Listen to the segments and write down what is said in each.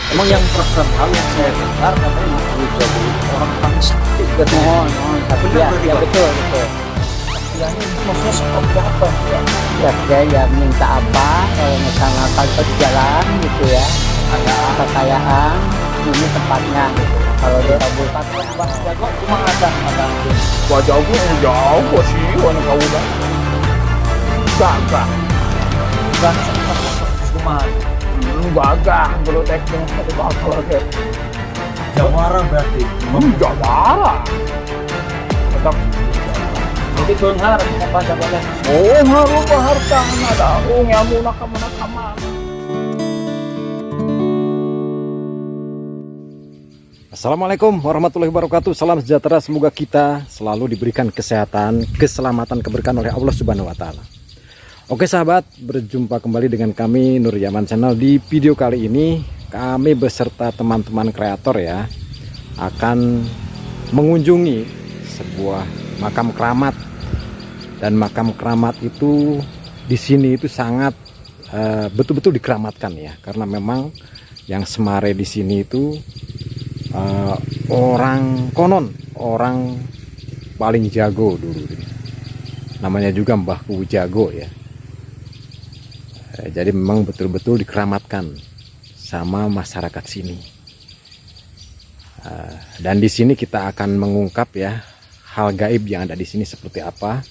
Emang yang terkenal yang saya dengar katanya Mas Wijago itu orang paling sakti katanya. Tapi Benar ya, berarti, ya Pak? betul betul. Saktiannya itu maksudnya seperti apa ya? Ya dia ya minta apa kalau misalnya tanpa di jalan gitu ya, ada kekayaan ini tempatnya gitu. Kalau dikabulkan Mas Jago cuma ada Wajah aku jauh sih, warna kau udah gagah, bukan sekitar kumahan. gagah, bro teksnya itu bakal lagi. Jawara berarti. Jawara. Tetap. Jadi benar apa jawabannya? Oh, harus harta ada. Oh, nyamu nakam. Assalamualaikum warahmatullahi wabarakatuh. Salam sejahtera, semoga kita selalu diberikan kesehatan, keselamatan, keberkahan oleh Allah Subhanahu wa taala. Oke sahabat, berjumpa kembali dengan kami Nur Yaman Channel. Di video kali ini kami beserta teman-teman kreator ya akan mengunjungi sebuah makam keramat. Dan makam keramat itu di sini itu sangat betul-betul dikeramatkan ya, karena memang yang semare di sini itu orang paling jago dulu, namanya juga Mbah Kuwu Jago ya. Jadi memang betul-betul dikeramatkan sama masyarakat sini. Dan di sini kita akan mengungkap ya hal gaib yang ada di sini seperti apa.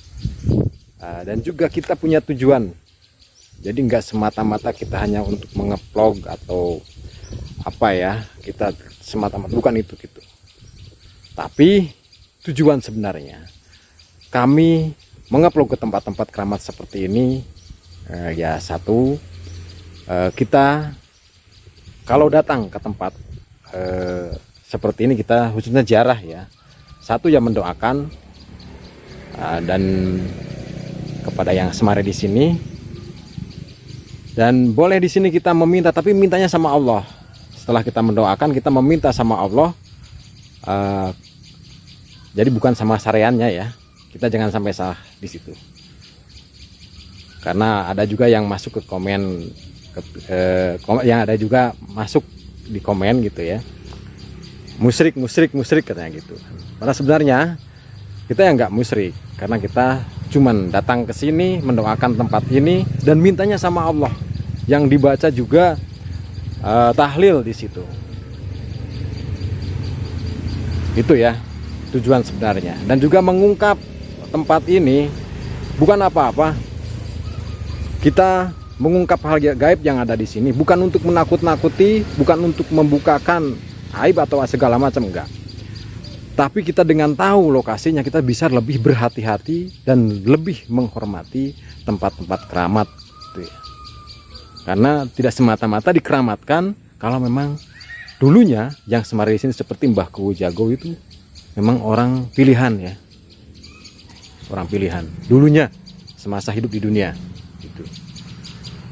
Dan juga kita punya tujuan. Jadi nggak semata-mata kita hanya untuk mengevlog atau apa ya, kita semata-mata bukan itu gitu. Tapi tujuan sebenarnya kami mengupload ke tempat-tempat keramat seperti ini ya satu, kita kalau datang ke tempat seperti ini, kita khususnya ziarah ya, satu ya mendoakan dan kepada yang semare di sini, dan boleh di sini kita meminta, tapi mintanya sama Allah. Setelah kita mendoakan, kita meminta sama Allah, jadi bukan sama sareannya ya, kita jangan sampai salah di situ. Karena ada juga yang masuk ke komen, yang ada juga masuk di komen gitu ya, musyrik katanya gitu. Padahal sebenarnya kita yang nggak musyrik, karena kita cuman datang ke sini mendoakan tempat ini dan mintanya sama Allah, yang dibaca juga tahlil di situ. Itu ya tujuan sebenarnya. Dan juga mengungkap tempat ini bukan apa-apa. Kita mengungkap hal gaib yang ada di sini bukan untuk menakut-nakuti, bukan untuk membukakan aib atau segala macam, enggak. Tapi kita dengan tahu lokasinya, kita bisa lebih berhati-hati dan lebih menghormati tempat-tempat keramat gitu ya. Karena tidak semata-mata dikeramatkan kalau memang dulunya yang semare di sini seperti Mbah Kuwu Jago itu memang orang pilihan ya. Orang pilihan dulunya semasa hidup di dunia gitu.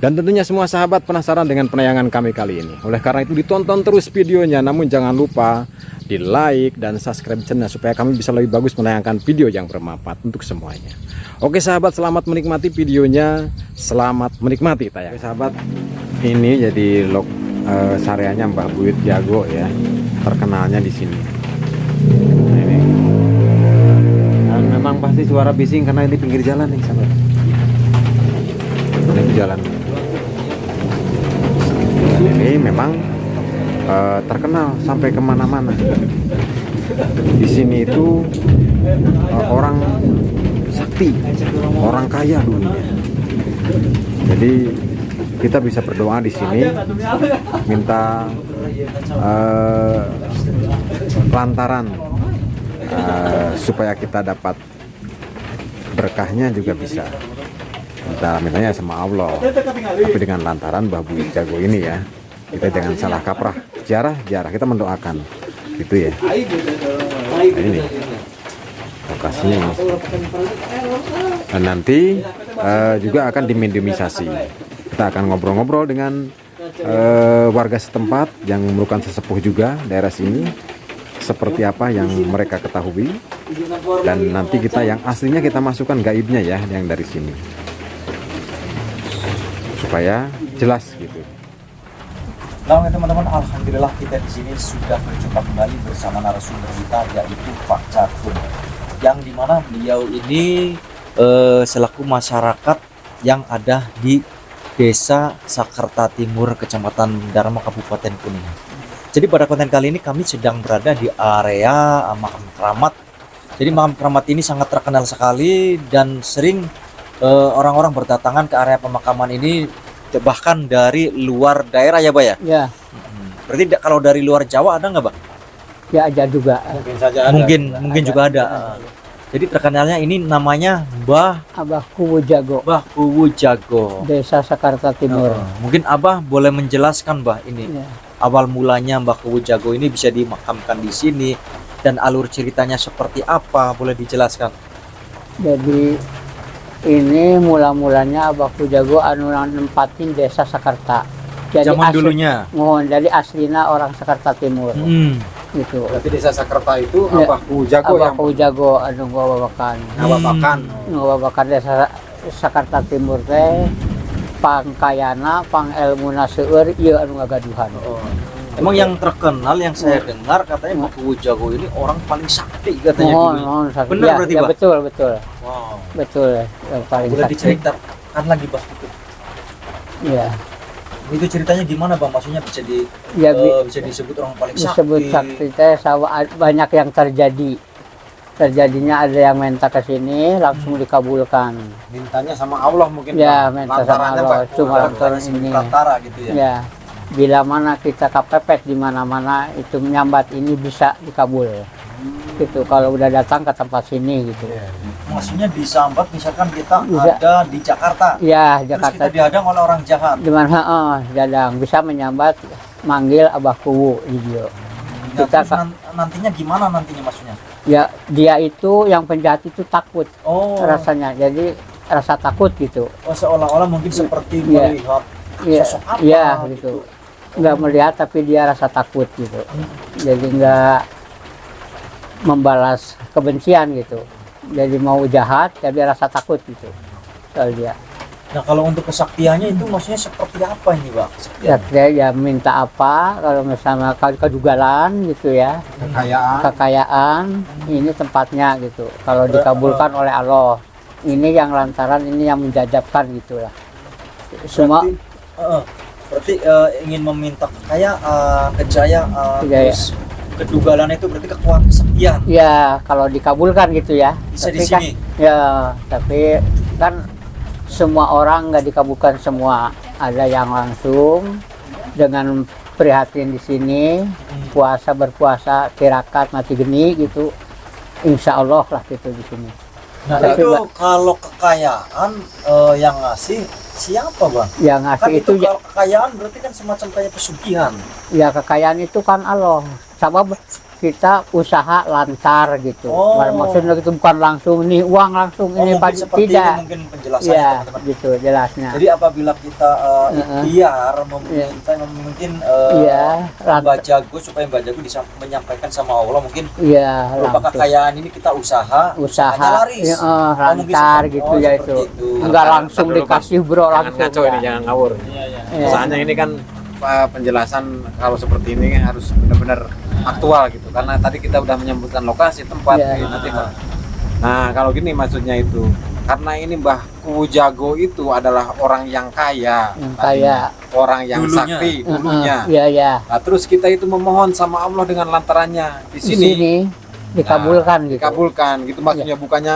Dan tentunya semua sahabat penasaran dengan penayangan kami kali ini. Oleh karena itu ditonton terus videonya, namun jangan lupa di like dan subscribe channel supaya kami bisa lebih bagus menayangkan video yang bermanfaat untuk semuanya. Oke sahabat, selamat menikmati videonya, selamat menikmati tayangan. Oke sahabat, ini jadi sareanya Mbah Kuwu Jago ya, terkenalnya di sini. Nah, ini. Dan memang pasti suara bising karena ini pinggir jalan nih sahabat. Ini jalan. Dan ini memang terkenal sampai kemana-mana. Di sini itu orang sakti, orang kaya dulunya. Jadi kita bisa berdoa di sini, minta lantaran supaya kita dapat berkahnya juga bisa. Kita mintanya sama Allah, tapi dengan lantaran Mbah Kuwu Jago ini ya, kita jangan salah kaprah. Jarah kita mendoakan gitu ya. Nah, ini lokasinya ini. Dan nanti juga akan diminimalisasi. Kita akan ngobrol-ngobrol dengan warga setempat yang merupakan sesepuh juga daerah sini, seperti apa yang mereka ketahui, dan nanti kita yang aslinya kita masukkan gaibnya ya, yang dari sini supaya jelas gitu. Nah, teman-teman, alhamdulillah kita di sini sudah berjumpa kembali bersama narasumber kita, yaitu Pak Cakun, yang dimana beliau ini selaku masyarakat yang ada di Desa Sakerta Timur, Kecamatan Dharma, Kabupaten Kuningan. Jadi pada konten kali ini kami sedang berada di area makam keramat. Jadi makam keramat ini sangat terkenal sekali dan sering orang-orang berdatangan ke area pemakaman ini, bahkan dari luar daerah ya, Pak ya? Ya, Berarti kalau dari luar Jawa ada nggak, Pak? ya ada juga. Mungkin saja ada. Mungkin juga ada. Jadi terkenalnya ini namanya Mbah Abah Kuwu Jago, Kuwu Jago. Desa Sakerta Timur. Mungkin Abah boleh menjelaskan, Mbah, ini Ya. awal mulanya Mbah Kuwu Jago ini bisa dimakamkan di sini dan alur ceritanya seperti apa, boleh dijelaskan? Jadi ini mula-mulanya Abah Kuwu Jago anu nempatin Desa Sakerta. Jadi Zaman dulunya. Jadi aslinya orang Sakerta Timur. Gitu. Berarti Desa Sakerta itu Ya. Abah Kuwu Jago Abah yang Kuwu Jago anu babakan. ngababakan. Babakan Desa Sakerta Timur teh pangkayana pangelmuna seueur ieu anu ngagaduhan. Emang yang terkenal yang saya dengar katanya Mbah Kuwu Jago ini orang paling sakti katanya dulu. sakit. Benar Ya, berarti, ya, Pak? betul, betul. Wow. Betul, yang paling Boleh sakti. diceritakan lagi, Bah, itu. Iya. Itu ceritanya gimana, Bang? Maksudnya bisa Ya, bisa disebut orang paling disebut sakti. sakti teh banyak yang terjadi. Terjadinya ada yang minta ke sini langsung dikabulkan. Mintanya sama Allah mungkin. Ya, Pak. minta sama Lantarannya, Allah, Pak. cuma lantaran Sebagai ini. perantara gitu ya. Ya. Bila mana kita kepepet di mana-mana itu menyambat ini bisa dikabul. Gitu kalau udah datang ke tempat sini gitu. Maksudnya disambat misalkan kita Bisa. ada di Jakarta. Ya, Terus Jakarta kita dihadang oleh orang jahat. di mana jadang bisa menyambat manggil Abah Kuwu di dia. Nah, Kita terus nantinya gimana nantinya maksudnya? Ya, dia itu yang penjahat itu takut Oh, rasanya. Jadi rasa takut gitu. seolah-olah mungkin seperti Iya. melihat Iya, sosok apa iya gitu. Nggak melihat tapi dia rasa takut gitu. Jadi nggak membalas kebencian gitu. Jadi mau jahat tapi rasa takut gitu. Soal dia. Nah, kalau untuk kesaktiannya itu maksudnya seperti apa ini, Bang? Ya, dia ya minta apa kalau misalnya kedugalan gitu ya. Kekayaan ini tempatnya gitu. Kalau dikabulkan oleh Allah. Ini yang lantaran ini yang menjajabkan gitulah. Semua Berarti ingin meminta kekayaan, kejayaan, Kejayaan. terus kedugalan itu berarti kekuatan kesaktian. ya kalau dikabulkan gitu ya. Bisa di Tapi kan- sini. Ya, tapi kan semua orang nggak dikabulkan semua. Ada yang langsung dengan prihatin di sini, berpuasa, tirakat, mati geni gitu. Insya Allah lah gitu di sini. Nah, Tapi, itu Pak, kalau kekayaan yang ngasih siapa, Bang? yang Kan ngasih itu itu ya, kalau kekayaan berarti kan semacam kayak pesugihan. ya kekayaan itu kan Allah. Sabab kita usaha lancar gitu. Oh. Maksudnya itu bukan langsung nih uang langsung ini mungkin seperti tidak. ini mungkin penjelasannya, Ya, teman-teman. gitu jelasnya. Jadi apabila kita ikhtiar meminta mungkin Iya, Mbak Jago supaya Mbak Jago menyampaikan sama Allah mungkin iya, berupa langsung. kekayaan ini kita usaha Usaha laris. lancar mungkin gitu ya seperti itu. Enggak langsung Ntar dulu, Bang. dikasih bro Jangan langsung. ngaco ini, ya. jangan ngawur. Iya. Soalnya ini kan penjelasan kalau seperti ini harus benar-benar aktual gitu. Karena tadi kita udah menyebutkan lokasi tempat Iya. nanti, Pak. Nah, kalau gini maksudnya itu karena ini Mbah Kuwu Jago itu adalah orang yang kaya, Yang tadinya. orang yang Dulunya. sakti dulunya. Iya, iya. Nah, terus kita itu memohon sama Allah dengan lantarannya di Di sini. sini dikabulkan gitu. Dikabulkan gitu maksudnya, bukannya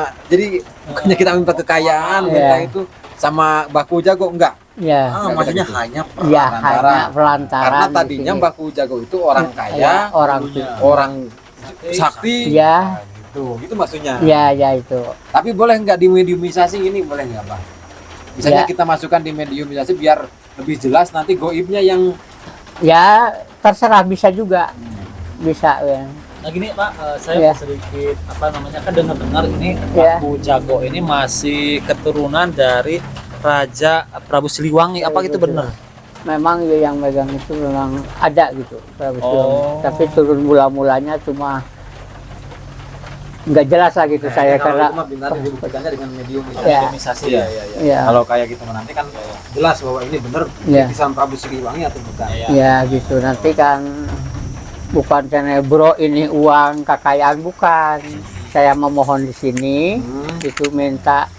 kita minta kekayaan, Iya. minta itu sama Mbah Kuwu Jago enggak. Ya. maksudnya hanya Ya, perantara. hanya pelantaran. Karena di tadinya sini. Mbah Kuwu Jago itu orang Ya, kaya, orang sakti. Ya, Gitu maksudnya. ya, ya itu. Tapi boleh nggak dimediumisasi ini, boleh nggak, Bang? Misalnya Ya. kita masukkan di mediumisasi biar lebih jelas nanti goibnya yang Ya, terserah bisa juga. Bisa ya. Nah gini Pak, saya Iya. sedikit kan dengar-dengar ini Iya. Pak Kuwu Jago ini masih keturunan dari Raja Prabu Siliwangi. Apa itu Betul. benar? Memang ya yang megang itu memang ada gitu. Prabu Oh. Siliwangi. Tapi turun mula-mulanya cuma nggak jelas lah gitu saya karena benar dibuktikannya dengan medium Ya. Organisasi Iya, ya. iya, iya. ya Kalau kayak gitu nanti kan jelas bahwa ini benar Ya. lukisan Prabu Siliwangi atau bukan. Iya. ya gitu nanti kan bukan karena bro ini uang kekayaan, bukan. Saya memohon di sini itu minta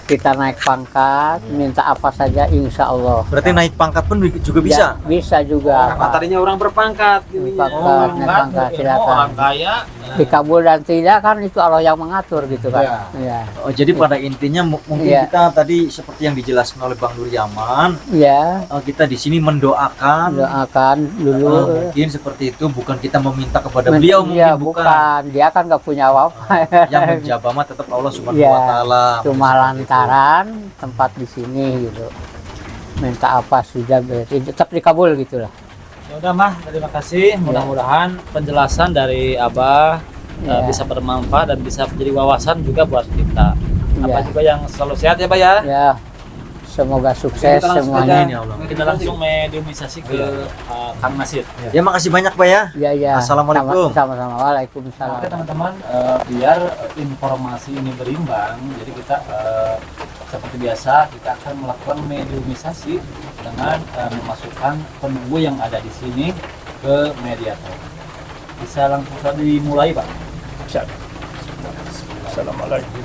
kita naik pangkat, minta apa saja insya Allah. Berarti naik pangkat pun juga bisa. Ya, bisa juga Karena tadinya orang berpangkat gini. pangkat, naik pangkat silakan. Orang kaya. Dikabul dan tidak kan itu Allah yang mengatur gitu kan. Ya. Oh, jadi pada intinya mungkin Iya. kita tadi seperti yang dijelaskan oleh Bang Nur Yaman, Ya, kita di sini mendoakan. doakan dulu. Mungkin seperti itu, bukan kita meminta kepada beliau, Iya, mungkin bukan. Dia kan nggak punya apa-apa. Yang menjabah mah tetap Allah Subhanahu Iya, wa taala. Cuma lantaran tempat di sini gitu. Minta apa sudah berarti tetap dikabul gitu lah. Ya udah mah, terima kasih. Mudah-mudahan penjelasan dari Abah Ya. bisa bermanfaat dan bisa menjadi wawasan juga buat kita. Abah Ya. juga yang selalu sehat ya, Pak ya. Ya, semoga sukses Kita langsung semuanya. aja, ya Allah. Kita langsung mediumisasi ke Kang Nasir. Ya, makasih banyak Pak ya. Ya, ya. Assalamualaikum. Sama-sama. Waalaikumsalam. Oke teman-teman, biar informasi ini berimbang, jadi kita seperti biasa kita akan melakukan mediumisasi dengan memasukkan penunggu yang ada di sini ke mediator. Bisa langsung saja dimulai, Pak. Assalamualaikum.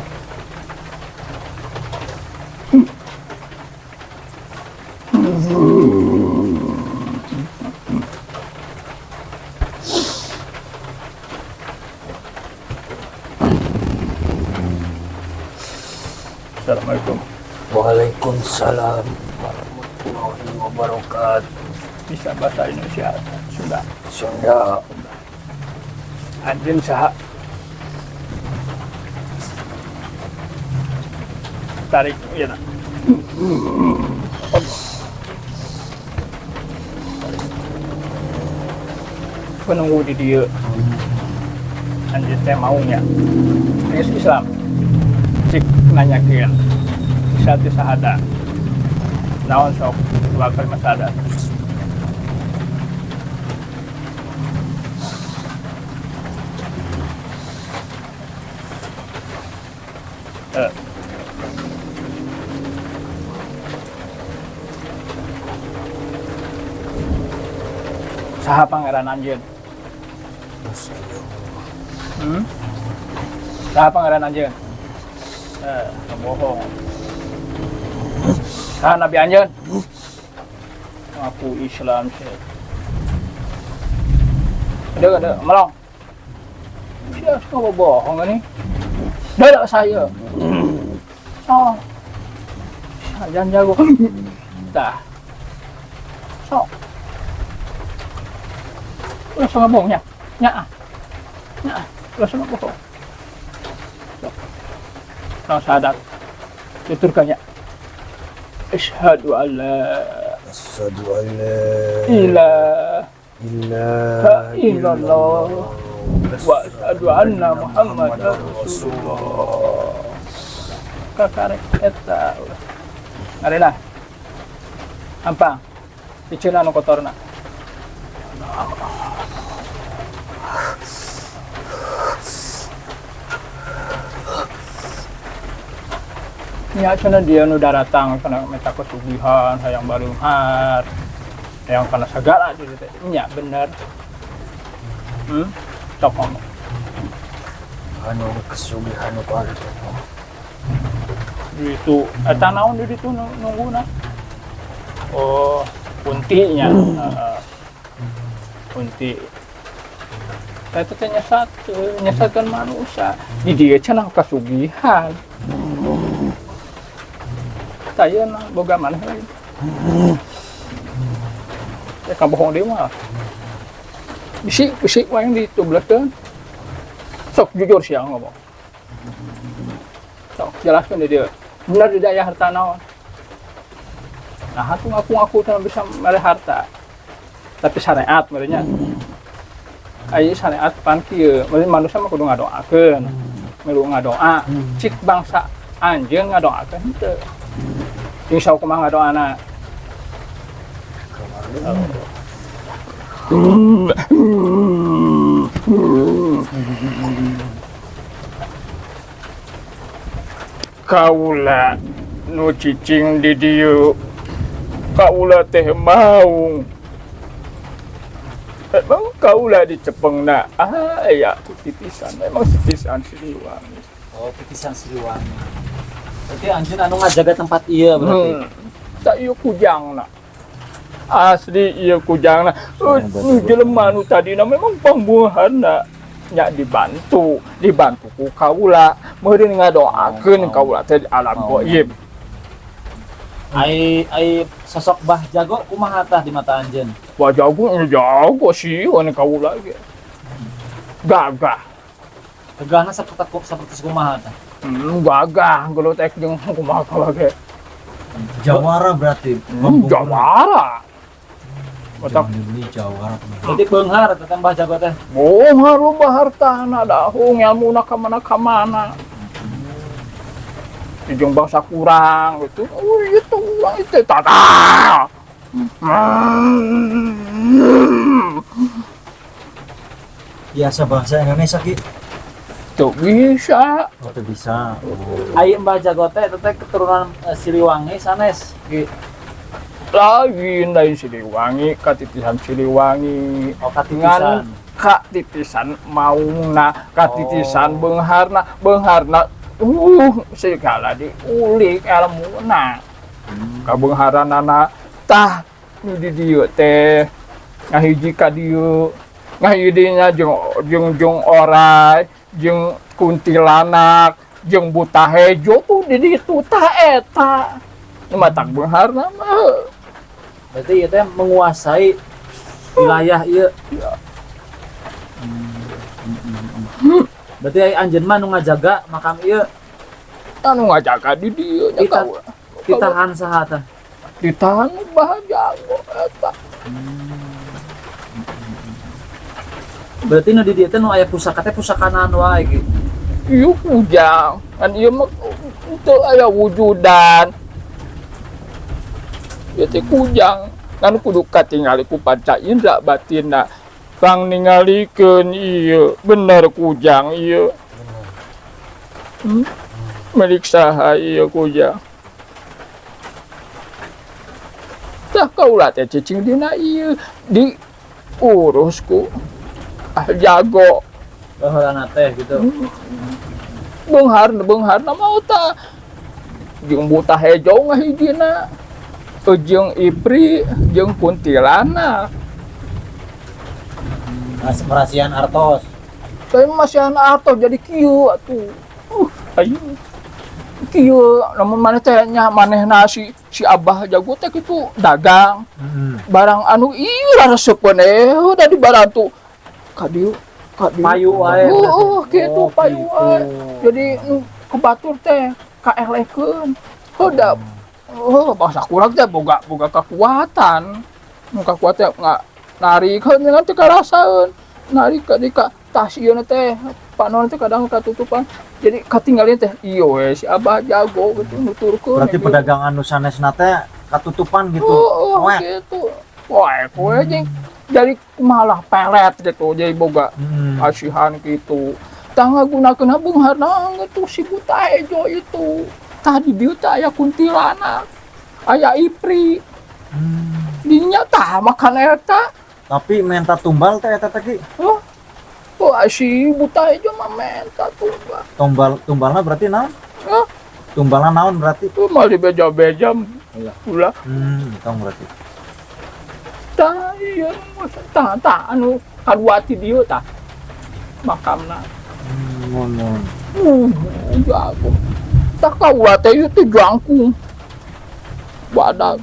Assalamualaikum. Waalaikumsalam warahmatullahi wabarakatuh. Bisa bahasa Indonesia sudah. Sunda. Anjing saha. Tarik ya nak. Penunggu di dia. Anjing teh maunya. Ini Islam. Cik nanyakeun. Satu sahada. Naon sok bakal masada. Saha pangeran anjeun? Saha pangeran anjeun? Bohong. Saha nabi anjeun? Aku Islam sih. Ada melong. Dia suka bohong ini. Dadak saya. Oh. Jangan jago. Dah. So. Lo sama bohongnya? Nya. Lo sama bohong. Nah, sadat. Tuturkannya. Asyhadu an la ilaha illallah wa asyhadu anna muhammadar rasulullah. Kakarek eta. Arena. Ampang. Icuna nu kotorna. Ya, cina dia nu datang karena minta kesugihan, hayang barumhar, hayang kana segala di teh. Nya bener. Sok ngomong. Anu kesugihan nu kana. Di itu eta naon di ditu nungguna? Oh, kuntinya. Kunti. Eta teh nyesatkeun manusia. Di dia cenah kasugihan. Tayana boga maneh lagi. Ya kabohong dia mah. Bisik wae ditublekeun. Sok jujur sih ngomong. Sok jelaskan dia. Benar di daya harta naon. Nah, aku ngaku bisa mere harta. Tapi syariat merenya. Aya syariat pan kieu, manusia mah kudu ngadoakeun. Melu ngadoa. Cik bangsa anjeun ngadoakeun henteu. Insya Allah kumaha ngadoana. kaula nu cicing di dieu kaula teh mau memang kaula di Cepengna aya titisan memang titisan Siliwangi. Oh, titisan Siliwangi. Berarti anjeun anu ngajaga tempat ieu berarti. Tak ieu kujangna. Asli ieu kujangna. Jelema nu tadina memang pambuahanna nya dibantu ku kaula meureun ngadoakeun kaula teh alam gaib. Ai sosok Bah Jago kumaha tah di mata anjeun? Wah jago sih wan kaula ge. Gagah. Tegahna saperti kumaha tah? Gagah gelotek jeung kumaha kaula ge. Jawara berarti. Jawara. Otak Ini Jawara. Berarti beunghar teh Bah Jago teh. bohar lu hartana dahung ilmuna ka mana. Jeung bangsa kurang gitu. Oh itu urang itu tata. Biasa bahasa Indonesia ki. Tuh bisa. Oh, tuh bisa. Oh. Ai Mbah Jago teh keturunan Siliwangi sanes. Lagi dari Siliwangi, katitisan Siliwangi. Oh, Dengan katitisan. katitisan maungna, katitisan beungharna segala diulik ilmuna. Kabeungharanana tah nu di dieu teh ngahiji ka dieu ngahidinya jeung orai jeung kuntilanak jeung buta hejo tuh di ditu tah eta nu matak beungharna mah. Berarti ieu teh menguasai wilayah ieu. Berarti ai anjeun mah nu ngajaga makam ieu. Anu ngajaga di dieu nya kaula. Ditahan saha tah? Ditahan Bah Jago eta. Berarti nu di dieu teh nu aya pusaka teh pusakanaan wae gitu. Ieu kujang, kan ieu mah teu aya wujudan. Ieu teh kujang, kan kudu katingali ku panca indra batinna. Kang ningalikeun ieu bener kujang ieu. Milik saha ieu kujang? Tah kaula teh cicing dina ieu diurus ku Jago. Baheulana teh gitu. Beungharna mau tah jeung buta hejo ngahijina. Jeung Ipri jeung kuntilanak. Merasian artos. Tapi masih anak atau jadi kieu atuh. Ayo. Kieu namun maneh teh nya manehna si Abah Jago teh kitu dagang. Barang anu ieu reseupeun udah dibarantu ka dieu Payu wae. kitu payu wae. Jadi ku batur teh kaelekeun. Heuda bangsa kurang teh boga kekuatan. Kekuatan narikeun dengan teh karasaeun. Narik ka di ka tas ieu teh panon teh kadang katutupan. Jadi katinggalin teh ieu we si Abah Jago gitu nuturkeun. Berarti pedagang anu sanesna teh katutupan gitu. Wek. Gitu. Wah, kowe jeung jadi malah pelet gitu jadi boga asihan gitu. Tangga gunakeun beungharna gitu si buta hejo itu. Tadi dieu teh aya kuntilanak. Aya Ipri. Dinya tah makan eta. Tapi menta tumbal teh eta teh ki. Oh, si buta hejo mah menta tumbal. Tumbalna berarti naon? Hah? Tumbalna naon berarti? Mah dibeja-beja ulah. Tong berarti. Tah ieu tah anu kadua ti dieu tah makamna. Mun. Jago. Tak kaula teh ieu teh jangkung. Badak.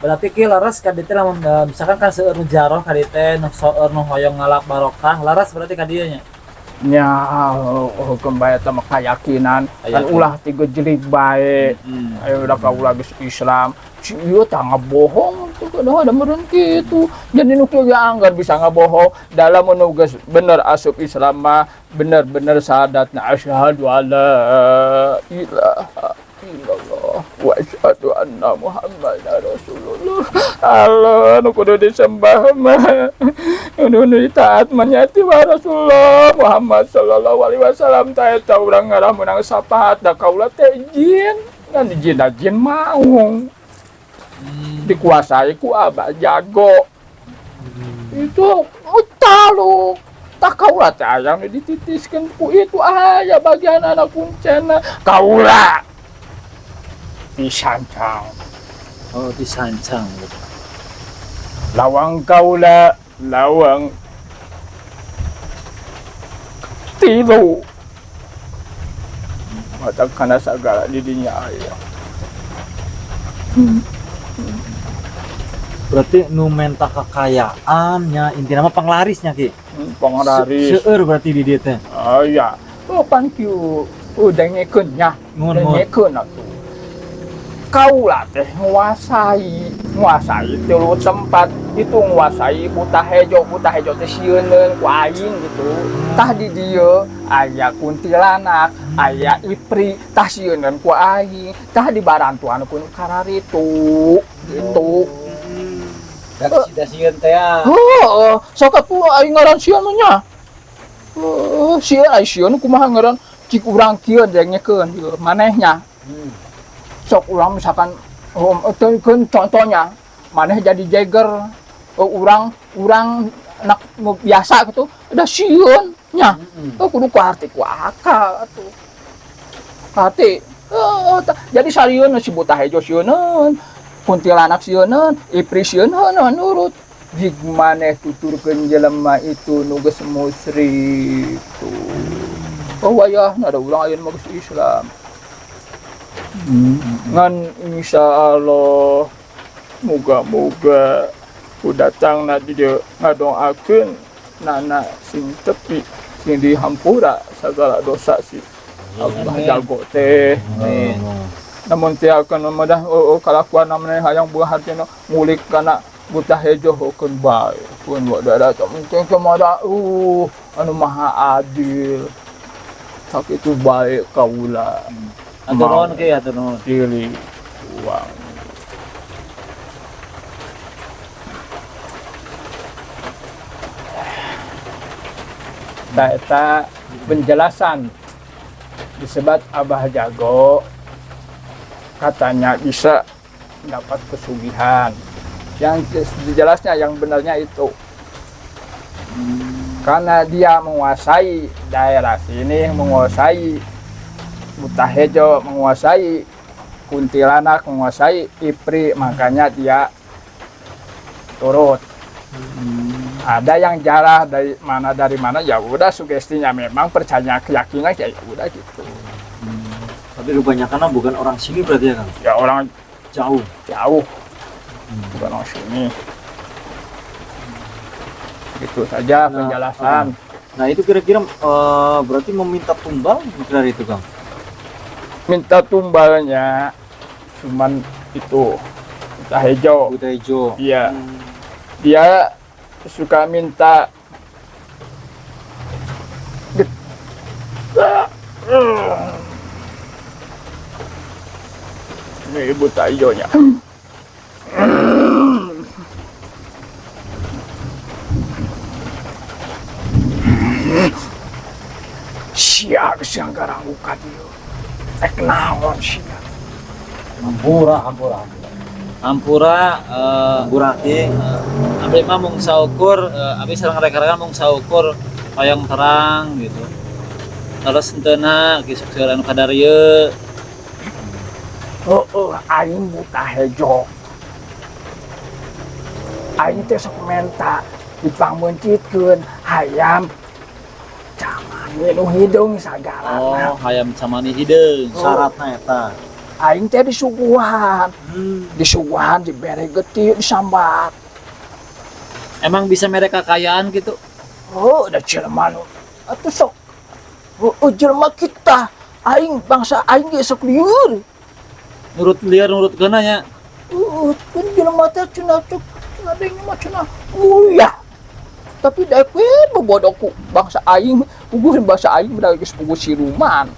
Berarti ki laras ka dieu teh lamun misalkan kan seueur nu jaroh ka dieu teh nu seueur nu hoyong ngalap barokah, laras berarti ka dieu nya. Nya kembali teh keyakinan kan ulah ti gejlik bae. Ayo udah kaula geus Islam. Si ieu tah ngabohong tuh kadang ada meureun kitu. Jadi nu kieu anggar bisa ngabohong dalam nu geus bener asup Islam mah bener-bener syahadatna asyhadu alla ilaha illallah wa asyhadu anna muhammadar rasulullah. Allah nu kudu disembah mah nu ditaat manyati wa Rasulullah Muhammad sallallahu alaihi wasallam ta eta urang ngarah meunang sapahat da kaula teh jin ngan jin maung dikuasai ku Abah Jago itu utalu tak kaula teh aya nu dititiskeun ku itu aya bagian anak kuncena kaula disancang Oh, disancang. lawang kaula lawang tilu mata kana sagala di dinya aya Berarti nu menta kekayaannya intinya mah panglarisnya ki. panglaris Seueur berarti di dieu teh. aya oh pangkiu dengekeun nya Nuhun. dengekeun atuh kaula teh nguasai tilu tempat itu nguasai buta hejo teh sieun ku aing gitu tah di dieu aya kuntilanak aya ipri tah sieun ku aing tah di barantuan pun kararitu gitu Da sieun teh ya. oh sok atuh aing ngaran sieun nya sieun kumaha ngaran cik urang kieu dengekeun ieu manehnya sok urang misalkan contohnya maneh jadi Jagger urang nak biasa gitu udah sieun nya kudu ku arti ku akal atuh hati jadi sarieun si buta hejo sieun kuntilanak sieun ipri sieun nurut jig maneh tuturkeun jelema itu nu geus musyrik tuh oh wayah ada urang ayeuna mah geus Islam ngan insyaallah moga-moga datang na di dieu ngadoakeun nana sing tepi sing dihampura sagala dosa si Abah Jago teh namun teh akan madah kalakuan namanya hayang buah hartina ngulik kana buta hejo hokeun bae pun wadada teh penting kemada anu maha adil sakitu bae kaula Atur nuhun ki, atur nuhun. pilih uang. Eta penjelasan disebut Abah Jago katanya bisa dapat pesugihan. Yang jelasnya yang benarnya itu karena dia menguasai daerah sini, menguasai buta hejo, menguasai kuntilanak, menguasai ipri, makanya dia turut. Ada yang jarah dari mana ya udah sugestinya memang percaya keyakinan ya udah gitu. Tapi kebanyakan bukan orang sini berarti ya Kang? Ya orang Jauh. bukan orang sini. Gitu saja penjelasan. Nah itu kira-kira berarti meminta tumbal dari itu Kang? Minta tumbalnya cuman itu buta hejo. Buta hijau. Iya. Dia suka minta ini buta hijaunya. Siap siang garang ukat dia. Naon sia. Ampura. Ampura ki. Abdi mah mung saukur, abdi sareng reka-reka mung saukur hayang terang gitu. Terus henteu kisah seueur anu kadarieu. Aing buta hejo. Aing teh sok menta dipangmencitkeun hayam jangan nu hidung sagalana. Oh, hayam camani hideung. Syaratna eta. Aing teh disuguhan. Disuguhan dibere geuti disambat. Emang bisa mereka kekayaan gitu? Da jelema nu atuh sok. Jelema kita aing bangsa aing ge sok lieur. Nurut liar nurut keuna nya. Kan jelema teh cenah cuk ngadeng mah cenah mulia. Tapi daek we bobodoku bangsa aing, puguh bangsa aing udah geus puguh siluman.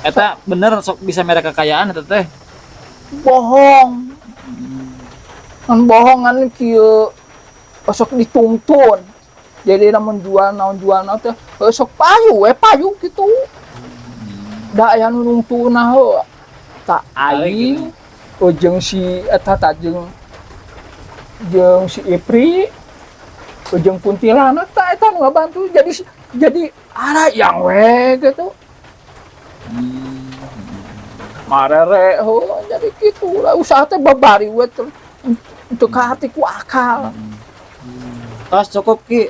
Eta bener sok bisa mereka kekayaan eta teh. bohong. Kan bohongan kieu sok dituntun. Jadi namun jual naon teh sok payu gitu. Da aya nu nuntuna heuh. Tak aing jeung si eta jeung si Ipri jeung kuntilanak tak eta nu ngabantu jadi ada yang we gitu. Marere jadi gitu lah usaha teh babari we untuk hati ku akal. Tos cukup ki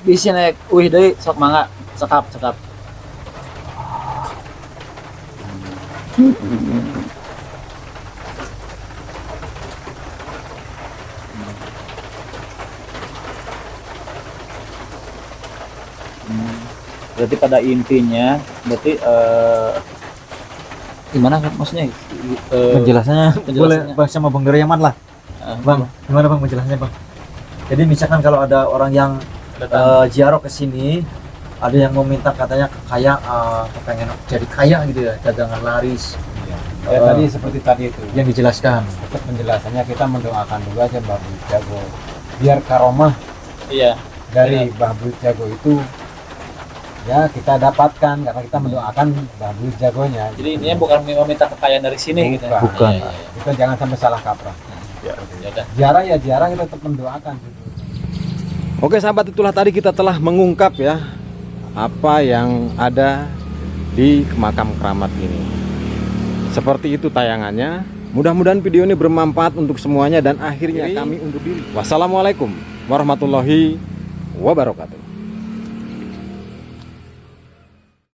bisi naik uih deui sok mangga cekap. Berarti pada intinya gimana maksudnya? Penjelasannya boleh penjelasannya. Bang sama Bang Doriaman lah. Bang, gimana Bang penjelasannya Bang? Jadi misalkan kalau ada orang yang ziarah ke sini, ada yang meminta katanya kepengen jadi kaya gitu ya, dagangan laris. Ya tadi seperti tadi itu Yang dijelaskan. untuk penjelasannya kita mendoakan dulu aja Mbah Buyut Jago biar karomah Iya. dari Mbah Buyut Jago itu ya kita dapatkan karena kita mendoakan Mbah Buyut Jagonya. Jadi intinya bukan meminta kekayaan dari sini gitu. Bukan. Iya. Kita jangan sampai salah kaprah. Ya udah. Ziarah kita tetap mendoakan. Oke sahabat, itulah tadi kita telah mengungkap ya apa yang ada di makam keramat ini. Seperti itu tayangannya. Mudah-mudahan video ini bermanfaat untuk semuanya dan akhirnya kami undur diri. Wassalamualaikum warahmatullahi wabarakatuh.